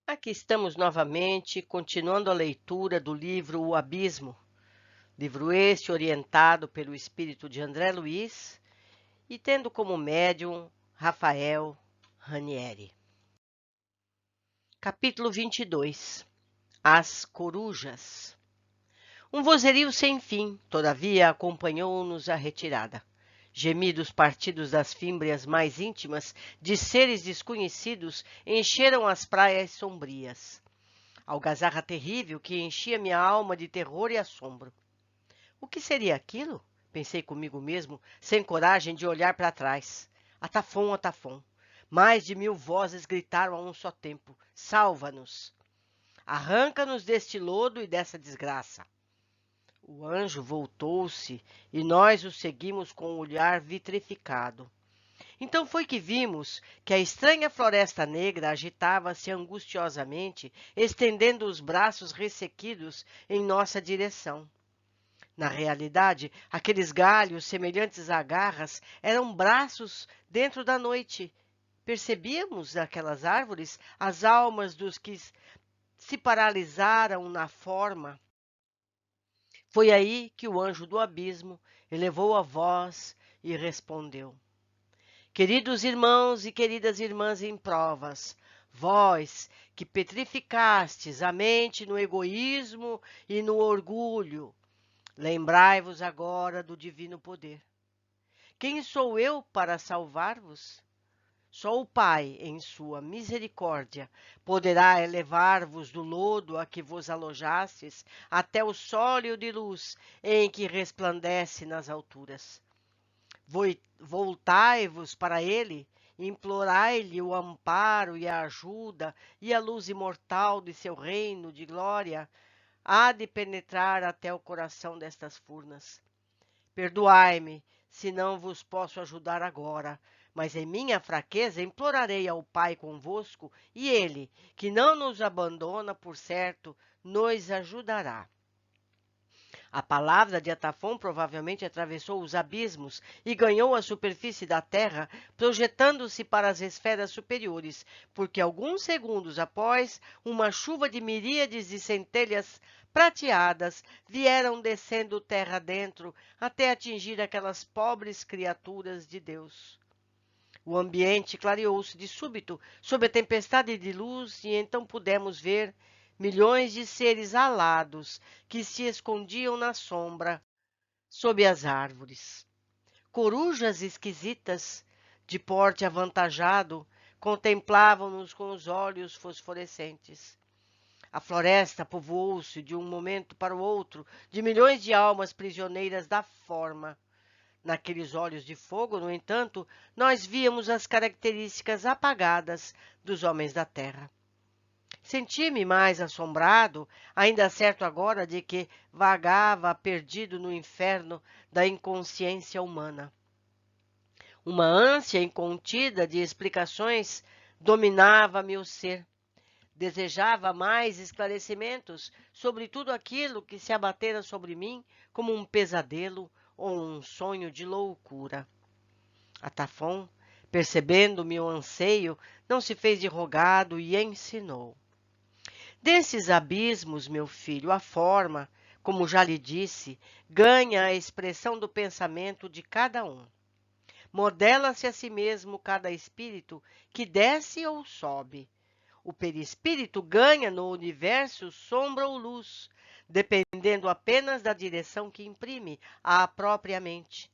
Aqui estamos novamente, continuando a leitura do livro O Abismo, livro este orientado pelo espírito de André Luiz e tendo como médium Rafael Ranieri. Capítulo 22. As Corujas. Um vozerio sem fim, todavia, acompanhou-nos a retirada. Gemidos partidos das fímbrias mais íntimas de seres desconhecidos encheram as praias sombrias. Algazarra terrível que enchia minha alma de terror e assombro. O que seria aquilo? Pensei comigo mesmo, sem coragem de olhar para trás. Atafom, Atafom. Mais de 1000 vozes gritaram a um só tempo. Salva-nos! Arranca-nos deste lodo e dessa desgraça. O anjo voltou-se e nós o seguimos com o olhar vitrificado. Então foi que vimos que a estranha floresta negra agitava-se angustiosamente, estendendo os braços ressequidos em nossa direção. Na realidade, aqueles galhos semelhantes a garras eram braços dentro da noite. Percebíamos naquelas árvores as almas dos que se paralisaram na forma. Foi aí que o anjo do abismo elevou a voz e respondeu: Queridos irmãos e queridas irmãs em provas, vós que petrificastes a mente no egoísmo e no orgulho, lembrai-vos agora do divino poder. Quem sou eu para salvar-vos? Só o Pai, em sua misericórdia, poderá elevar-vos do lodo a que vos alojastes até o sólio de luz em que resplandece nas alturas. Voltai-vos para ele, implorai-lhe o amparo e a ajuda e a luz imortal de seu reino de glória há de penetrar até o coração destas furnas. Perdoai-me, se não vos posso ajudar agora, mas em minha fraqueza implorarei ao Pai convosco, e ele, que não nos abandona, por certo, nos ajudará. A palavra de Atafom provavelmente atravessou os abismos e ganhou a superfície da terra, projetando-se para as esferas superiores, porque alguns segundos após, uma chuva de miríades de centelhas prateadas vieram descendo terra dentro até atingir aquelas pobres criaturas de Deus. O ambiente clareou-se de súbito sob a tempestade de luz e então pudemos ver milhões de seres alados que se escondiam na sombra sob as árvores. Corujas esquisitas, de porte avantajado, contemplavam-nos com os olhos fosforescentes. A floresta povoou-se de um momento para o outro de milhões de almas prisioneiras da forma. Naqueles olhos de fogo, no entanto, nós víamos as características apagadas dos homens da terra. Senti-me mais assombrado, ainda certo agora de que vagava perdido no inferno da inconsciência humana. Uma ânsia incontida de explicações dominava meu ser. Desejava mais esclarecimentos sobre tudo aquilo que se abatera sobre mim como um pesadelo ou um sonho de loucura. Atafom, percebendo meu anseio, não se fez de rogado e ensinou. Desses abismos, meu filho, a forma, como já lhe disse, ganha a expressão do pensamento de cada um. Modela-se a si mesmo cada espírito que desce ou sobe. O perispírito ganha no universo sombra ou luz, dependendo apenas da direção que imprime à própria mente.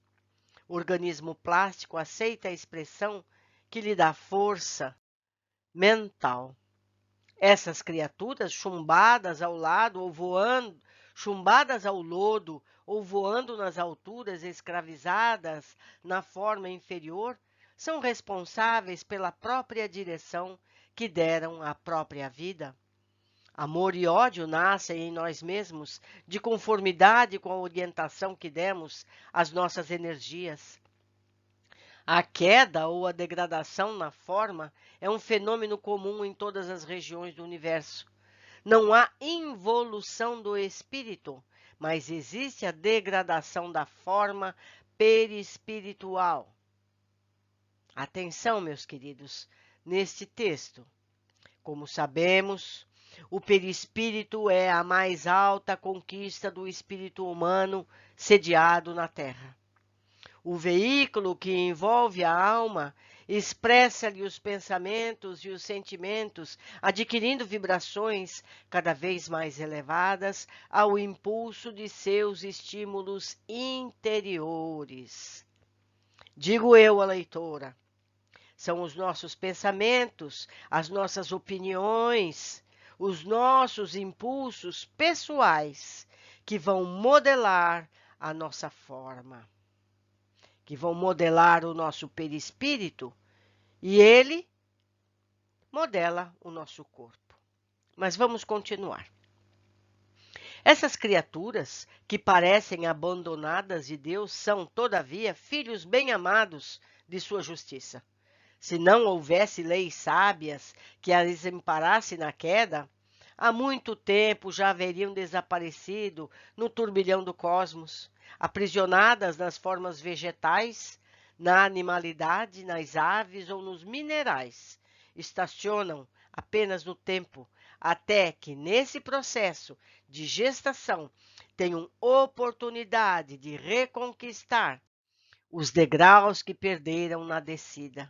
O organismo plástico aceita a expressão que lhe dá força mental. Essas criaturas chumbadas ao lado ou voando, chumbadas ao lodo ou voando nas alturas, escravizadas na forma inferior, são responsáveis pela própria direção que deram à própria vida. Amor e ódio nascem em nós mesmos de conformidade com a orientação que demos às nossas energias. A queda ou a degradação na forma é um fenômeno comum em todas as regiões do universo. Não há involução do espírito, mas existe a degradação da forma perispiritual. Atenção, meus queridos, neste texto. Como sabemos, o perispírito é a mais alta conquista do espírito humano sediado na Terra. O veículo que envolve a alma expressa-lhe os pensamentos e os sentimentos, adquirindo vibrações cada vez mais elevadas ao impulso de seus estímulos interiores. Digo eu, a leitora, são os nossos pensamentos, as nossas opiniões, os nossos impulsos pessoais que vão modelar a nossa forma, que vão modelar o nosso perispírito, e ele modela o nosso corpo. Mas vamos continuar. Essas criaturas que parecem abandonadas de Deus são, todavia, filhos bem-amados de sua justiça. Se não houvesse leis sábias que as amparassem na queda, há muito tempo já haveriam desaparecido no turbilhão do cosmos, aprisionadas nas formas vegetais, na animalidade, nas aves ou nos minerais. Estacionam apenas no tempo, até que nesse processo de gestação tenham oportunidade de reconquistar os degraus que perderam na descida.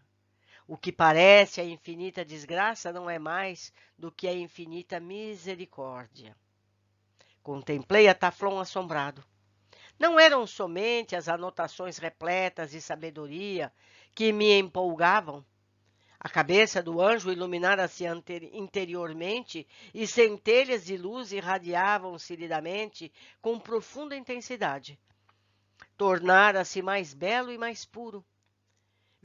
O que parece a infinita desgraça não é mais do que a infinita misericórdia. Contemplei a Taflon assombrado. Não eram somente as anotações repletas de sabedoria que me empolgavam. A cabeça do anjo iluminara-se interiormente e centelhas de luz irradiavam-se-lhe da mente com profunda intensidade. Tornara-se mais belo e mais puro.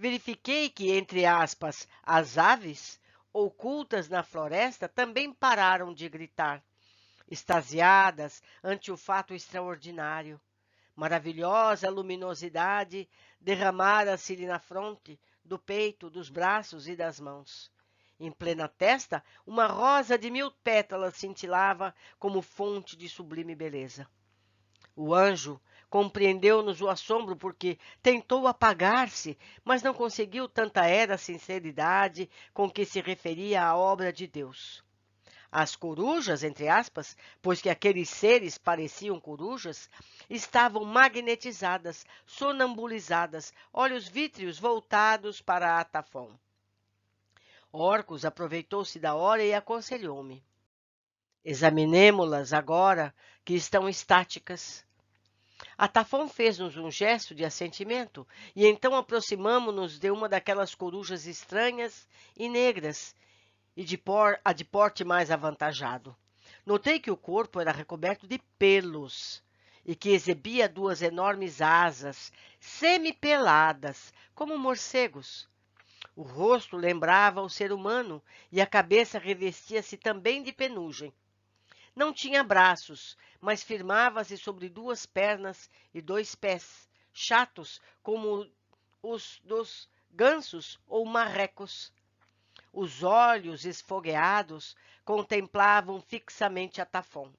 Verifiquei que, entre aspas, as aves, ocultas na floresta, também pararam de gritar, extasiadas ante o fato extraordinário. Maravilhosa luminosidade derramara-se-lhe na fronte, do peito, dos braços e das mãos. Em plena testa, uma rosa de 1000 pétalas cintilava como fonte de sublime beleza. O anjo compreendeu-nos o assombro porque tentou apagar-se, mas não conseguiu, tanta era a sinceridade com que se referia à obra de Deus. As corujas, entre aspas, pois que aqueles seres pareciam corujas, estavam magnetizadas, sonambulizadas, olhos vítreos voltados para Atafon. Orcus aproveitou-se da hora e aconselhou-me. Examinemo-las agora, que estão estáticas. Atafon fez-nos um gesto de assentimento e então aproximamo-nos de uma daquelas corujas estranhas e negras, e de porte mais avantajado. Notei que o corpo era recoberto de pelos e que exibia 2 enormes asas, semipeladas, como morcegos. O rosto lembrava o ser humano e a cabeça revestia-se também de penugem. Não tinha braços, mas firmava-se sobre 2 pernas e 2 pés, chatos como os dos gansos ou marrecos. Os olhos esfogueados contemplavam fixamente Atafon.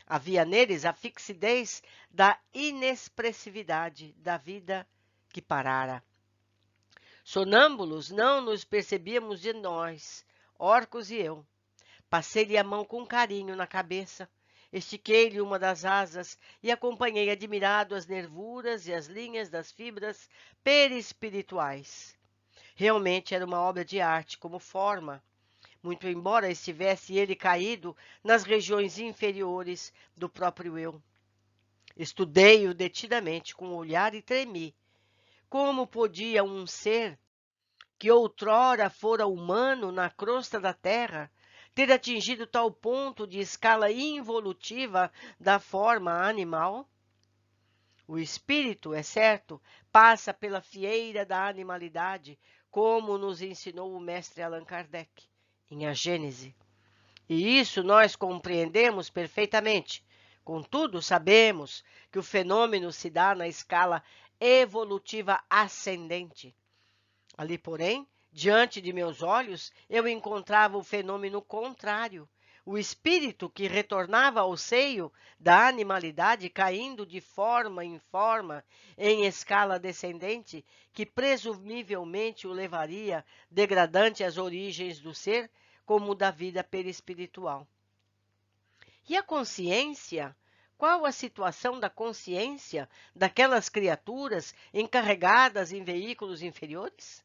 Havia neles a fixidez da inexpressividade da vida que parara. Sonâmbulos, não nos percebíamos de nós, Orcus e eu. Passei-lhe a mão com carinho na cabeça, estiquei-lhe uma das asas e acompanhei admirado as nervuras e as linhas das fibras perispirituais. Realmente era uma obra de arte como forma, muito embora estivesse ele caído nas regiões inferiores do próprio eu. Estudei-o detidamente com o olhar e tremi. Como podia um ser que outrora fora humano na crosta da terra ter atingido tal ponto de escala involutiva da forma animal? O espírito, é certo, passa pela fieira da animalidade, como nos ensinou o mestre Allan Kardec, em A Gênese. E isso nós compreendemos perfeitamente. Contudo, sabemos que o fenômeno se dá na escala evolutiva ascendente. Ali, porém, diante de meus olhos, eu encontrava o fenômeno contrário, o espírito que retornava ao seio da animalidade, caindo de forma em forma, em escala descendente, que presumivelmente o levaria, degradante às origens do ser, como o da vida perispiritual. E a consciência? Qual a situação da consciência daquelas criaturas encarregadas em veículos inferiores?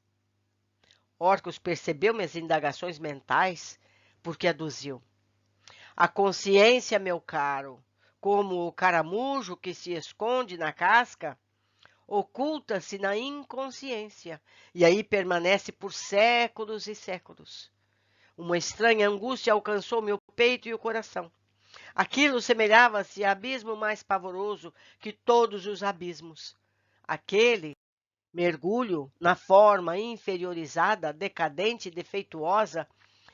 Orcus percebeu minhas indagações mentais, porque aduziu. A consciência, meu caro, como o caramujo que se esconde na casca, oculta-se na inconsciência e aí permanece por séculos e séculos. Uma estranha angústia alcançou meu peito e o coração. Aquilo semelhava-se a abismo mais pavoroso que todos os abismos. Aquele mergulho na forma inferiorizada, decadente e defeituosa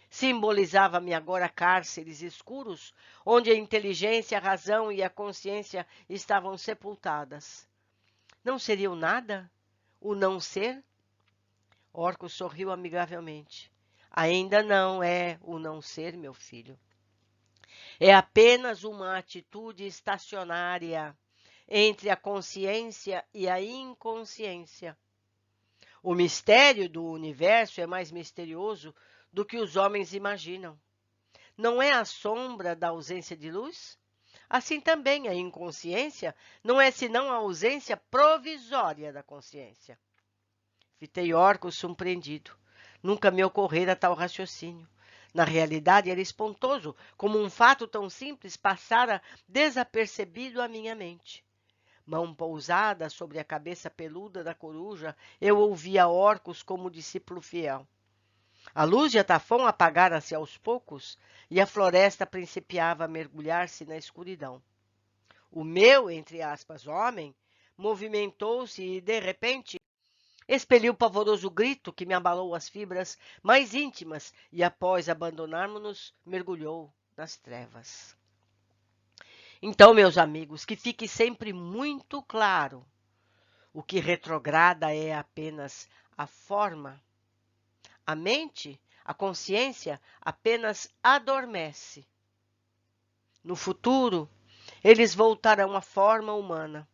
simbolizava-me agora cárceres escuros, onde a inteligência, a razão e a consciência estavam sepultadas. Não seria o nada? O não ser? Orcus sorriu amigavelmente. Ainda não é o não ser, meu filho. É apenas uma atitude estacionária entre a consciência e a inconsciência. O mistério do universo é mais misterioso do que os homens imaginam. Não é a sombra da ausência de luz? Assim também a inconsciência não é senão a ausência provisória da consciência. Fitei Orcus surpreendido. Nunca me ocorrera tal raciocínio. Na realidade, era espontoso, como um fato tão simples passara desapercebido à minha mente. Mão pousada sobre a cabeça peluda da coruja, eu ouvia Orcus como discípulo fiel. A luz de Atafon apagara-se aos poucos e a floresta principiava a mergulhar-se na escuridão. O meu, entre aspas, homem, movimentou-se e, de repente, expeliu o pavoroso grito que me abalou as fibras mais íntimas e, após abandonarmos-nos, mergulhou nas trevas. Então, meus amigos, que fique sempre muito claro, o que retrograda é apenas a forma. A mente, a consciência, apenas adormece. No futuro, eles voltarão à forma humana.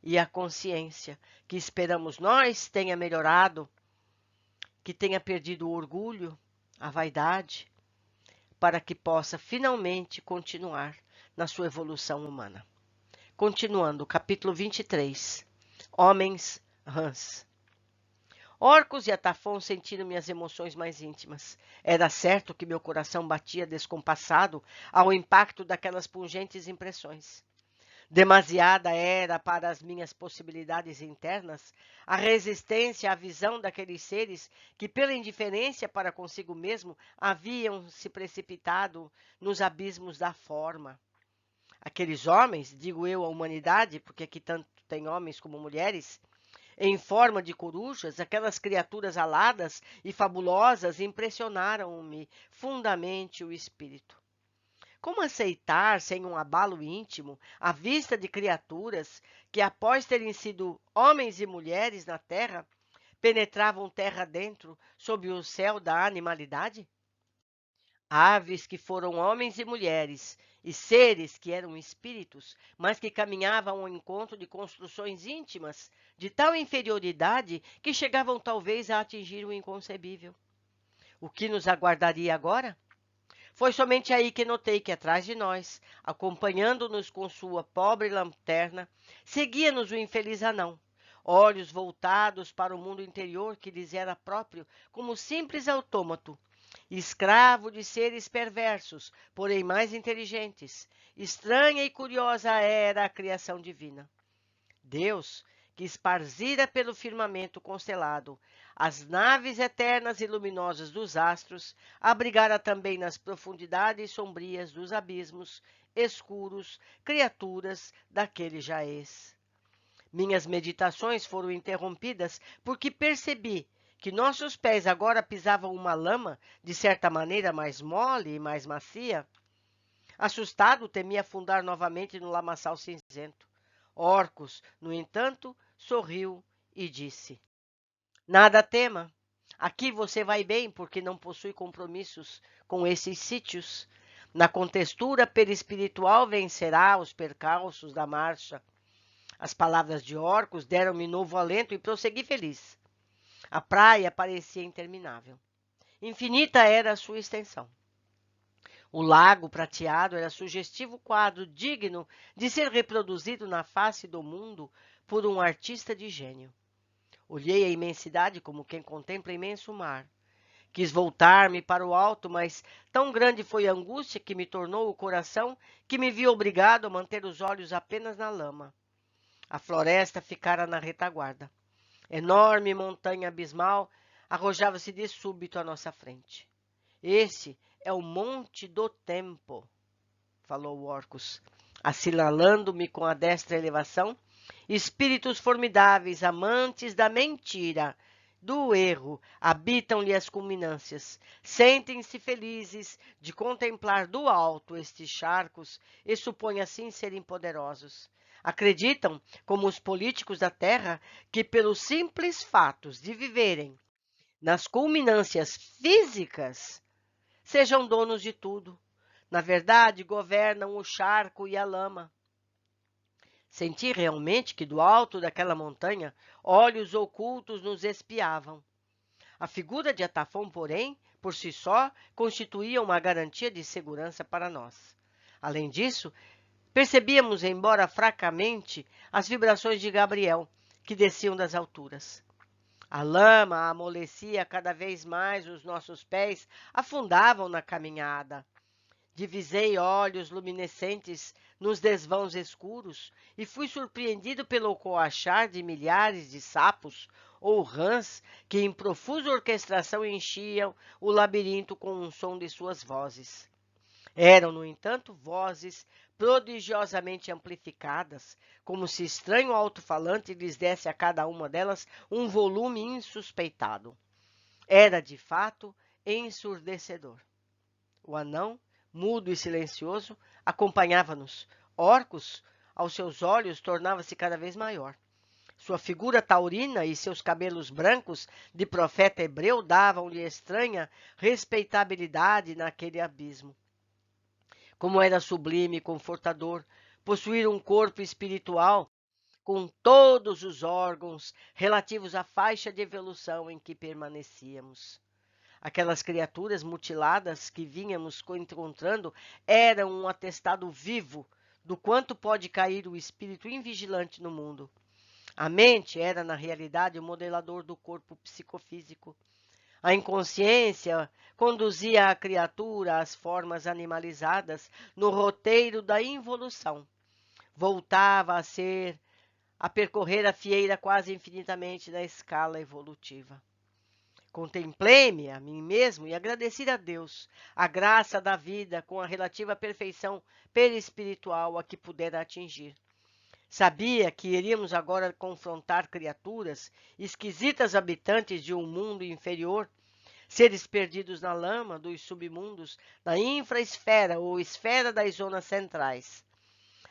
E a consciência, que esperamos nós tenha melhorado, que tenha perdido o orgulho, a vaidade, para que possa finalmente continuar na sua evolução humana. Continuando, capítulo 23. Homens rãs. Orcus e Atafon sentiram minhas emoções mais íntimas. Era certo que meu coração batia descompassado ao impacto daquelas pungentes impressões. Demasiada era para as minhas possibilidades internas a resistência à visão daqueles seres que, pela indiferença para consigo mesmo, haviam se precipitado nos abismos da forma. Aqueles homens, digo eu, a humanidade, porque aqui tanto tem homens como mulheres, em forma de corujas, aquelas criaturas aladas e fabulosas impressionaram-me fundamente o espírito. Como aceitar, sem um abalo íntimo, a vista de criaturas que, após terem sido homens e mulheres na terra, penetravam terra dentro, sob o céu da animalidade? Aves que foram homens e mulheres, e seres que eram espíritos, mas que caminhavam ao encontro de construções íntimas, de tal inferioridade que chegavam talvez a atingir o inconcebível. O que nos aguardaria agora? Foi somente aí que notei que atrás de nós, acompanhando-nos com sua pobre lanterna, seguia-nos o infeliz anão, olhos voltados para o mundo interior que lhes era próprio, como simples autômato, escravo de seres perversos, porém mais inteligentes. Estranha e curiosa era a criação divina. Deus, que esparzira pelo firmamento constelado as naves eternas e luminosas dos astros, abrigara também nas profundidades sombrias dos abismos escuros criaturas daquele jaez. Minhas meditações foram interrompidas porque percebi que nossos pés agora pisavam uma lama, de certa maneira mais mole e mais macia. Assustado, temi afundar novamente no lamaçal cinzento. Orcus, no entanto, sorriu e disse: Nada tema. Aqui você vai bem porque não possui compromissos com esses sítios. Na contextura perispiritual vencerá os percalços da marcha. As palavras de Orcus deram-me novo alento e prossegui feliz. A praia parecia interminável. Infinita era a sua extensão. O lago prateado era sugestivo quadro digno de ser reproduzido na face do mundo por um artista de gênio. Olhei a imensidade como quem contempla imenso mar. Quis voltar-me para o alto, mas tão grande foi a angústia que me tornou o coração que me vi obrigado a manter os olhos apenas na lama. A floresta ficara na retaguarda. Enorme montanha abismal arrojava-se de súbito à nossa frente. Esse é o Monte do Tempo, falou Orcus, assinalando-me com a destra elevação. Espíritos formidáveis, amantes da mentira, do erro, habitam-lhe as culminâncias. Sentem-se felizes de contemplar do alto estes charcos e supõem assim serem poderosos. Acreditam, como os políticos da terra, que pelos simples fatos de viverem nas culminâncias físicas sejam donos de tudo. Na verdade, governam o charco e a lama. Senti realmente que do alto daquela montanha olhos ocultos nos espiavam. A figura de Atafão, porém, por si só, constituía uma garantia de segurança para nós. Além disso, percebíamos, embora fracamente, as vibrações de Gabriel, que desciam das alturas. A lama amolecia cada vez mais, os nossos pés afundavam na caminhada. Divisei olhos luminescentes nos desvãos escuros e fui surpreendido pelo coachar de milhares de sapos ou rãs que em profusa orquestração enchiam o labirinto com um som de suas vozes. Eram, no entanto, vozes prodigiosamente amplificadas, como se estranho alto-falante lhes desse a cada uma delas um volume insuspeitado. Era, de fato, ensurdecedor. O anão, mudo e silencioso, acompanhava-nos. Orcus, aos seus olhos, tornava-se cada vez maior. Sua figura taurina e seus cabelos brancos de profeta hebreu davam-lhe estranha respeitabilidade naquele abismo. Como era sublime e confortador possuir um corpo espiritual com todos os órgãos relativos à faixa de evolução em que permanecíamos. Aquelas criaturas mutiladas que vínhamos encontrando eram um atestado vivo do quanto pode cair o espírito invigilante no mundo. A mente era, na realidade, o modelador do corpo psicofísico. A inconsciência conduzia a criatura às formas animalizadas no roteiro da involução. Voltava a percorrer a fieira quase infinitamente na escala evolutiva. Contemplei-me a mim mesmo e agradeci a Deus a graça da vida com a relativa perfeição perispiritual a que pudera atingir. Sabia que iríamos agora confrontar criaturas, esquisitas habitantes de um mundo inferior, seres perdidos na lama dos submundos, na infraesfera ou esfera das zonas centrais.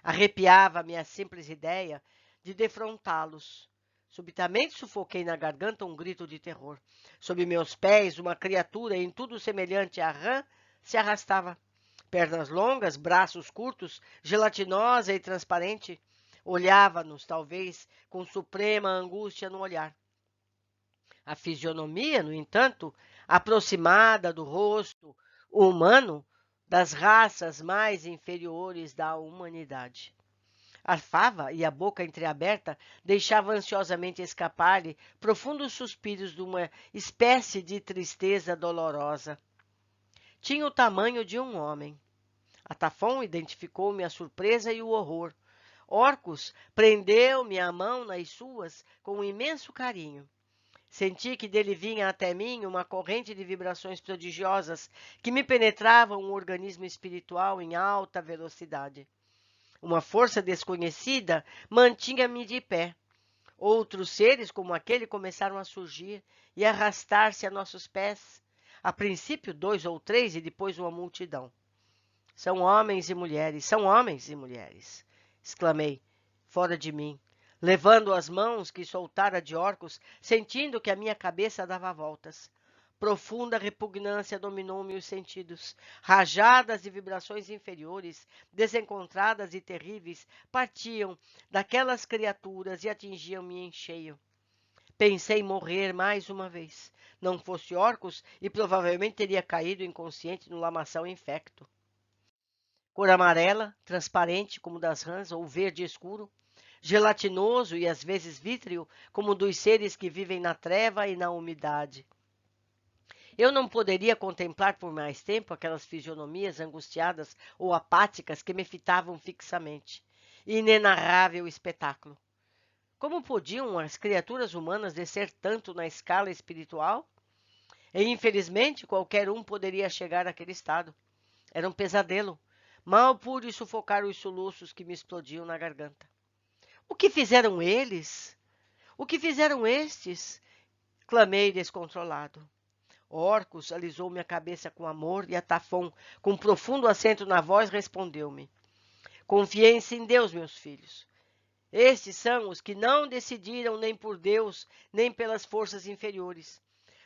Arrepiava-me a simples ideia de defrontá-los. Subitamente sufoquei na garganta um grito de terror. Sob meus pés, uma criatura em tudo semelhante à rã se arrastava. Pernas longas, braços curtos, gelatinosa e transparente. Olhava-nos, talvez, com suprema angústia no olhar. A fisionomia, no entanto, aproximada do rosto humano das raças mais inferiores da humanidade. A fava e a boca entreaberta deixavam ansiosamente escapar-lhe profundos suspiros de uma espécie de tristeza dolorosa. Tinha o tamanho de um homem. Atafão identificou-me a surpresa e o horror. Orcus prendeu-me a mão nas suas com um imenso carinho. Senti que dele vinha até mim uma corrente de vibrações prodigiosas que me penetravam o organismo espiritual em alta velocidade. Uma força desconhecida mantinha-me de pé. Outros seres como aquele começaram a surgir e arrastar-se a nossos pés. A princípio 2 ou 3 e depois uma multidão. São homens e mulheres, exclamei, fora de mim, levando as mãos que soltara de Orcus, sentindo que a minha cabeça dava voltas. Profunda repugnância dominou-me os sentidos. Rajadas de vibrações inferiores, desencontradas e terríveis, partiam daquelas criaturas e atingiam-me em cheio. Pensei morrer mais uma vez. não fosse Orcus e provavelmente teria caído inconsciente no lamaçal infecto. Cor amarela, transparente como das rãs ou verde escuro, gelatinoso e às vezes vítreo como dos seres que vivem na treva e na umidade. Eu não poderia contemplar por mais tempo aquelas fisionomias angustiadas ou apáticas que me fitavam fixamente. Inenarrável espetáculo. Como podiam as criaturas humanas descer tanto na escala espiritual? E, infelizmente, qualquer um poderia chegar àquele estado. Era um pesadelo. Mal pude sufocar os soluços que me explodiam na garganta. O que fizeram eles? O que fizeram estes? Clamei descontrolado. Orcus alisou minha cabeça com amor e Atafon, com profundo acento na voz, respondeu-me. Confiem-se em Deus, meus filhos. Estes são os que não decidiram nem por Deus, nem pelas forças inferiores.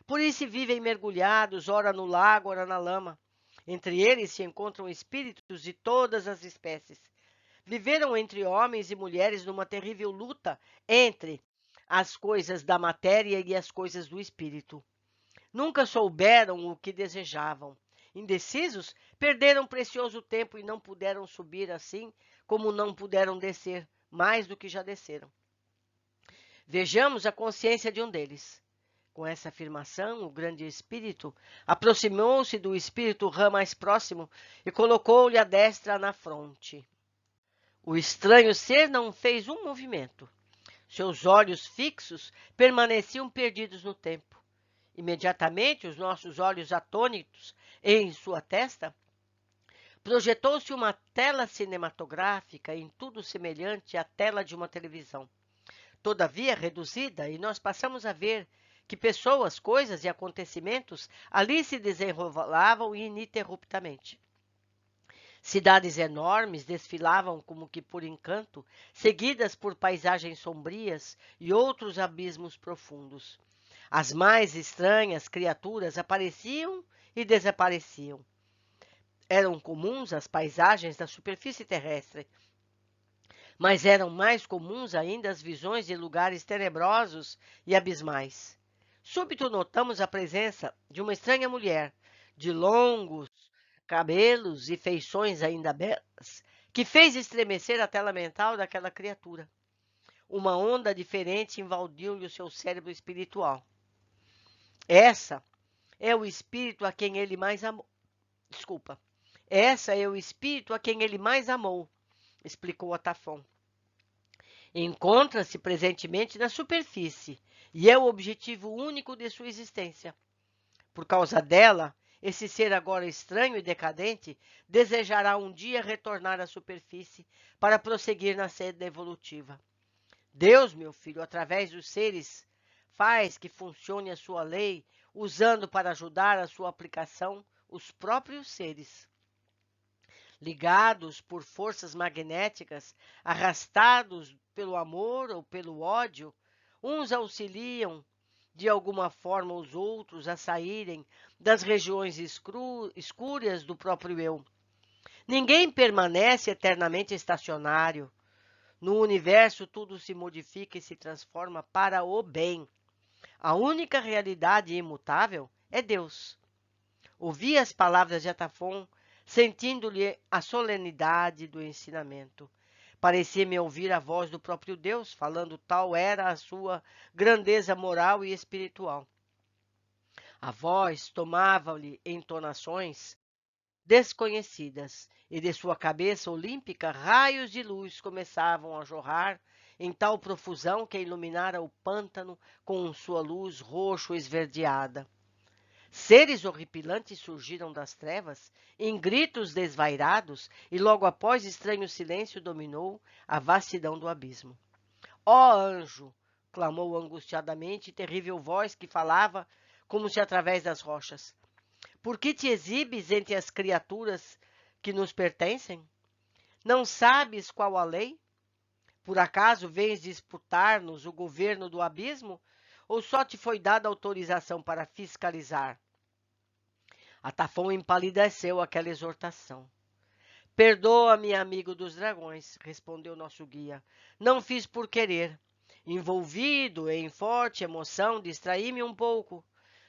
Por isso vivem mergulhados, ora no lago, ora na lama. Entre eles se encontram espíritos de todas as espécies. Viveram entre homens e mulheres numa terrível luta entre as coisas da matéria e as coisas do espírito. Nunca souberam o que desejavam. Indecisos, perderam precioso tempo e não puderam subir assim como não puderam descer, mais do que já desceram. Vejamos a consciência de um deles. Com essa afirmação, o grande espírito aproximou-se do espírito rã mais próximo e colocou-lhe a destra na fronte. O estranho ser não fez um movimento. Seus olhos fixos permaneciam perdidos no tempo. Imediatamente, os nossos olhos atônitos em sua testa, projetou-se uma tela cinematográfica em tudo semelhante à tela de uma televisão. Todavia reduzida, e nós passamos a ver que pessoas, coisas e acontecimentos ali se desenrolavam ininterruptamente. Cidades enormes desfilavam como que por encanto, seguidas por paisagens sombrias e outros abismos profundos. As mais estranhas criaturas apareciam e desapareciam. Eram comuns as paisagens da superfície terrestre, mas eram mais comuns ainda as visões de lugares tenebrosos e abismais. Súbito notamos a presença de uma estranha mulher, de longos cabelos e feições ainda belas, que fez estremecer a tela mental daquela criatura. Uma onda diferente invadiu-lhe o seu cérebro espiritual. Essa é o espírito a quem ele mais amou. Desculpa. Essa é o espírito a quem ele mais amou, explicou Atafon. Encontra-se presentemente na superfície e é o objetivo único de sua existência. Por causa dela, esse ser agora estranho e decadente desejará um dia retornar à superfície para prosseguir na senda evolutiva. Deus, meu filho, através dos seres, faz que funcione a sua lei, usando para ajudar a sua aplicação os próprios seres. Ligados por forças magnéticas, arrastados pelo amor ou pelo ódio, uns auxiliam de alguma forma os outros a saírem das regiões escuras do próprio eu. Ninguém permanece eternamente estacionário. No universo, tudo se modifica e se transforma para o bem. A única realidade imutável é Deus. Ouvi as palavras de Atafon, sentindo-lhe a solenidade do ensinamento. Parecia-me ouvir a voz do próprio Deus, falando tal era a sua grandeza moral e espiritual. A voz tomava-lhe entonações desconhecidas, e de sua cabeça olímpica raios de luz começavam a jorrar em tal profusão que iluminara o pântano com sua luz roxo-esverdeada. Seres horripilantes surgiram das trevas, em gritos desvairados, e logo após estranho silêncio dominou a vastidão do abismo. Ó anjo! Clamou angustiadamente terrível voz que falava como se através das rochas. Por que te exibes entre as criaturas que nos pertencem? Não sabes qual a lei? Por acaso vens disputar-nos o governo do abismo? Ou só te foi dada autorização para fiscalizar? Atafon empalideceu aquela exortação. Perdoa-me, amigo dos dragões, respondeu nosso guia. Não fiz por querer. Envolvido em forte emoção, distraí-me um pouco.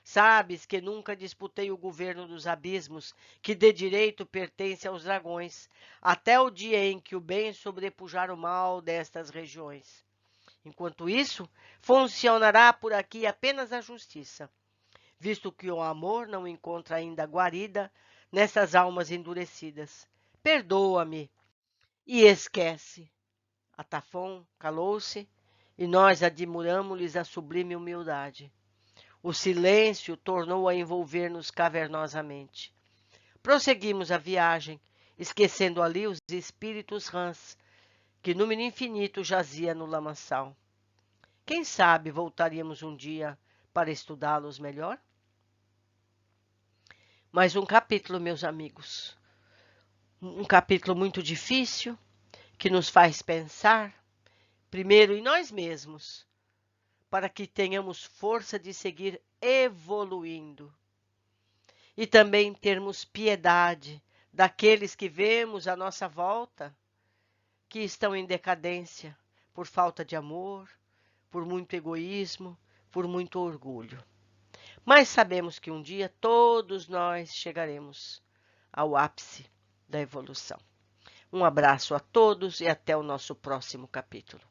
Sabes que nunca disputei o governo dos abismos, que de direito pertence aos dragões, até o dia em que o bem sobrepujar o mal destas regiões. Enquanto isso, funcionará por aqui apenas a justiça, visto que o amor não encontra ainda guarida nessas almas endurecidas. Perdoa-me e esquece. Atafon calou-se e nós admiramos-lhes a sublime humildade. O silêncio tornou a envolver-nos cavernosamente. Prosseguimos a viagem, esquecendo ali os espíritos rãs, que no infinito jazia no lamaçal. Quem sabe voltaríamos um dia para estudá-los melhor? Mais um capítulo, meus amigos. Um capítulo muito difícil, que nos faz pensar, primeiro em nós mesmos, para que tenhamos força de seguir evoluindo. E também termos piedade daqueles que vemos à nossa volta, que estão em decadência por falta de amor, por muito egoísmo, por muito orgulho. Mas sabemos que um dia todos nós chegaremos ao ápice da evolução. Um abraço a todos e até o nosso próximo capítulo.